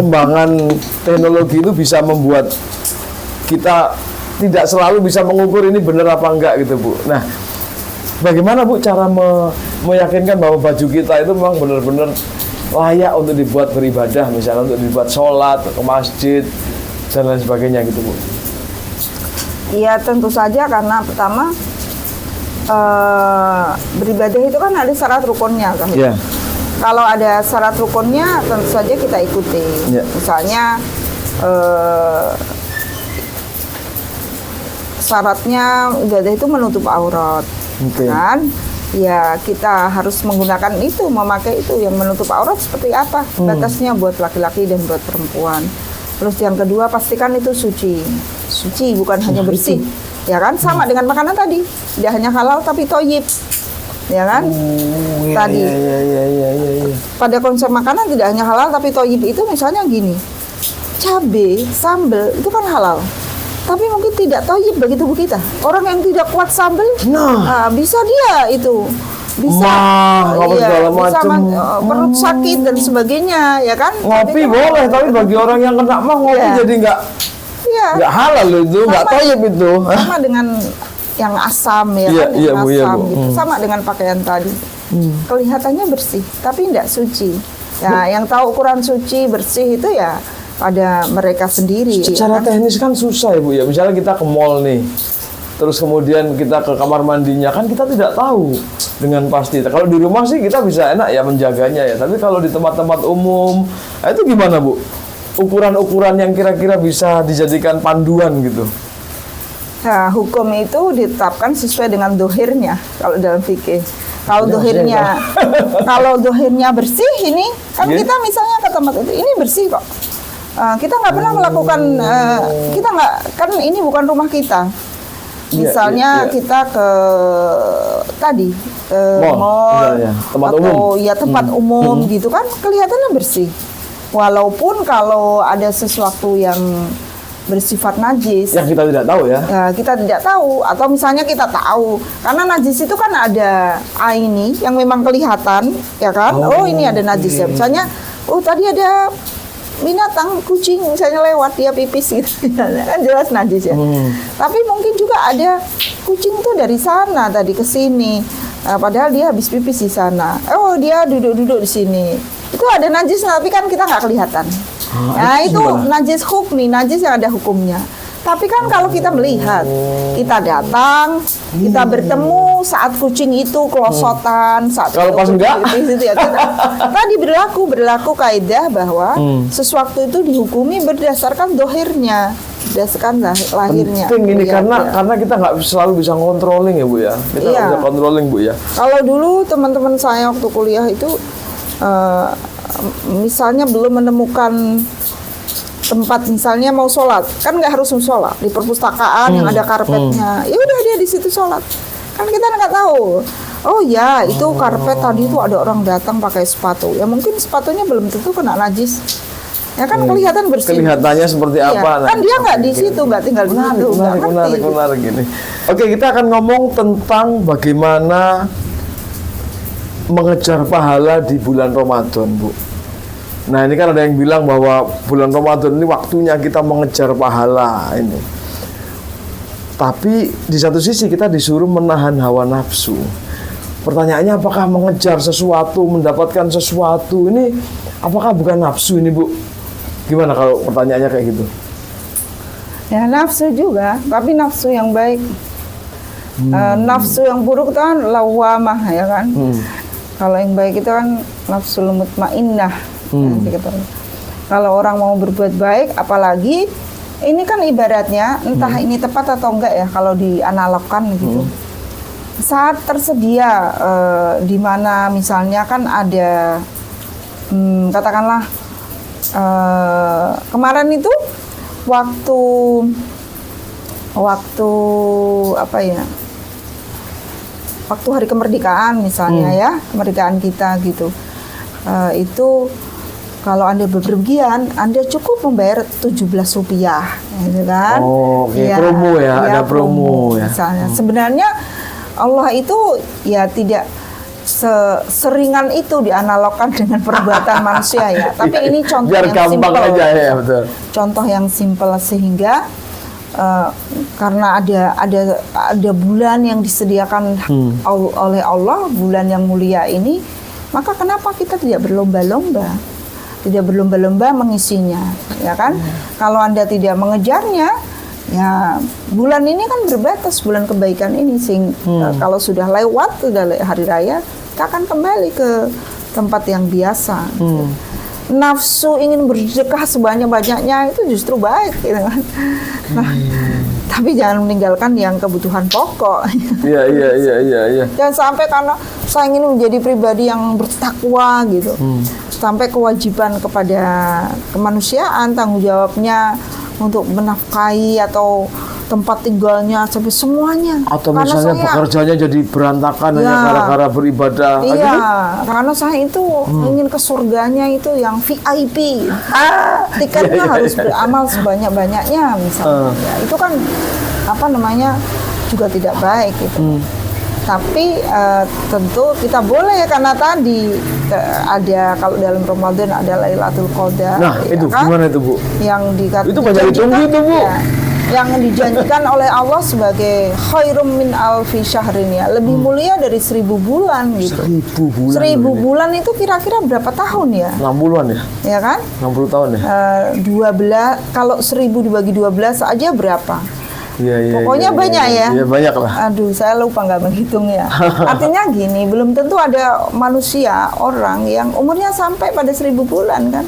perkembangan teknologi itu bisa membuat kita tidak selalu bisa mengukur ini benar apa enggak gitu Bu. Nah, bagaimana Bu cara meyakinkan bahwa baju kita itu memang benar-benar layak untuk dibuat beribadah, misalnya untuk dibuat sholat, ke masjid, dan lain sebagainya gitu Bu? Iya tentu saja karena pertama beribadah itu kan ada syarat rukunnya kan. Yeah. Kalau ada syarat rukunnya tentu saja kita ikuti. Yeah. Misalnya syaratnya ibadah itu menutup aurat, kan? Ya kita harus menggunakan itu, memakai itu yang menutup aurat seperti apa? Batasnya buat laki-laki dan buat perempuan. Terus yang kedua pastikan itu suci bukan hanya bersih, ya kan? Sama dengan makanan tadi, tidak hanya halal tapi thayyib, ya kan? Tadi pada konsep makanan tidak hanya halal tapi thayyib itu misalnya gini, cabai, sambal itu kan halal. Tapi mungkin tidak thayyib bagi tubuh kita. Orang yang tidak kuat sambal, bisa dia itu bisa perut sakit dan sebagainya, ya kan? Ngopi boleh, tapi bagi orang yang kena mah ngopi jadi nggak halal itu, nggak thayyib itu. Sama dengan yang asam ya kan, yang asam gitu. Sama dengan pakaian tadi. Kelihatannya bersih, tapi tidak suci. Ya, yang tahu ukuran suci bersih itu ya pada mereka sendiri. Secara teknis kan susah ya Bu ya. Misalnya kita ke mall nih, terus kemudian kita ke kamar mandinya, kan kita tidak tahu dengan pasti. Kalau di rumah sih kita bisa enak ya menjaganya ya. Tapi kalau di tempat-tempat umum, itu gimana Bu? Ukuran-ukuran yang kira-kira bisa dijadikan panduan gitu. Nah, hukum itu ditetapkan sesuai dengan dohirnya kalau dalam fikih. Kalau dohirnya bersih ini, kan kita misalnya ke tempat itu, ini bersih kok. Kita nggak pernah melakukan, kita nggak, kan ini bukan rumah kita. Misalnya kita ke tadi mall tempat umum gitu kan, kelihatannya bersih. Walaupun kalau ada sesuatu yang bersifat najis yang kita tidak tahu ya. Kita tidak tahu, atau misalnya kita tahu karena najis itu kan ada aini yang memang kelihatan ya kan. Ini ada najis ya, misalnya tadi ada binatang kucing misalnya lewat, dia pipis gitu kan jelas najis ya. Tapi mungkin juga ada kucing tuh dari sana tadi ke sini, padahal dia habis pipis di sana. Dia duduk di sini, itu ada najis tapi kan kita nggak kelihatan. Itu najis hukmi, najis yang ada hukumnya. Tapi kan kalau kita melihat, kita datang, kita bertemu saat kucing itu kelosotan, saat kalau pas enggak, tadi berlaku kaidah bahwa sesuatu itu dihukumi berdasarkan dohirnya, berdasarkan lahirnya. Penting ini karena kita nggak selalu bisa controlling ya Bu ya. Kita nggak bisa controlling Bu ya. Kalau dulu teman-teman saya waktu kuliah itu, misalnya belum menemukan tempat, misalnya mau sholat, kan nggak harus sholat di perpustakaan yang ada karpetnya, ya udah dia di situ sholat, kan kita nggak tahu. Itu karpet tadi itu ada orang datang pakai sepatu, ya mungkin sepatunya belum tentu kena najis, ya kan kelihatan bersih. Kelihatannya seperti apa? Kan dia nggak di situ, nggak tinggal di situ. Menarik gini. Oke, kita akan ngomong tentang bagaimana mengejar pahala di bulan Ramadan, Bu. Nah, ini kan ada yang bilang bahwa bulan Ramadan ini waktunya kita mengejar pahala ini. Tapi di satu sisi kita disuruh menahan hawa nafsu. Pertanyaannya, apakah mengejar sesuatu, mendapatkan sesuatu ini, apakah bukan nafsu ini Bu? Gimana kalau pertanyaannya kayak gitu? Ya nafsu juga, tapi nafsu yang baik. Nafsu yang buruk itu kan lawamah ya kan. Kalau yang baik itu kan nafsul mutmainnah. Kalau orang mau berbuat baik, apalagi ini kan ibaratnya entah ini tepat atau enggak ya kalau dianalogkan gitu. Saat tersedia di mana misalnya kan ada katakanlah kemarin itu waktu hari kemerdekaan misalnya ya, kemerdekaan kita gitu. Itu kalau Anda bepergian, Anda cukup membayar Rp17, gitu kan? Promo ya, ada promo ya. Misalnya, sebenarnya Allah itu ya tidak seringan itu dianalogkan dengan perbuatan manusia ya. Tapi ini contoh biar yang gampang simpel. aja ya, betul. Contoh yang simpel sehingga karena ada bulan yang disediakan oleh Allah, bulan yang mulia ini, maka kenapa kita tidak berlomba-lomba? Tidak berlomba-lomba mengisinya, ya kan? Kalau Anda tidak mengejarnya, ya bulan ini kan berbatas, bulan kebaikan ini, kalau sudah lewat, sudah hari raya, kita akan kembali ke tempat yang biasa. Nafsu ingin bersedekah sebanyak-banyaknya itu justru baik, gitu kan? Nah, tapi jangan meninggalkan yang kebutuhan pokok. Iya. Jangan sampai karena saya ingin menjadi pribadi yang bertakwa gitu, sampai kewajiban kepada kemanusiaan, tanggung jawabnya untuk menafkahi atau tempat tinggalnya sampai semuanya. Atau Karena misalnya bekerjanya jadi berantakan hanya gara-gara beribadah. Iya, karena saya itu ingin ke surganya itu yang VIP. Tiketnya harus beramal sebanyak-banyaknya misalnya. Ya, itu kan juga tidak baik gitu. Tapi tentu kita boleh karena tadi ada, kalau dalam Ramadan ada Lailatul Qadar. Nah, ya itu kan? gimana itu, Bu? Yang Itu banyak ditunggu itu, Bu. Ya, yang dijanjikan oleh Allah sebagai khairum min alfi syahrin, ya, lebih mulia dari 1000 bulan gitu. 1000 bulan. 1000 bulan itu kira-kira berapa tahun ya? 60-an ya? Ya kan? 60 tahun ya? 12, kalau 1000 dibagi 12 aja berapa? Iya. Pokoknya banyak ya. Iya, banyak lah. Aduh, saya lupa nggak menghitung ya. Artinya gini, belum tentu ada manusia, orang yang umurnya sampai pada 1000 bulan kan.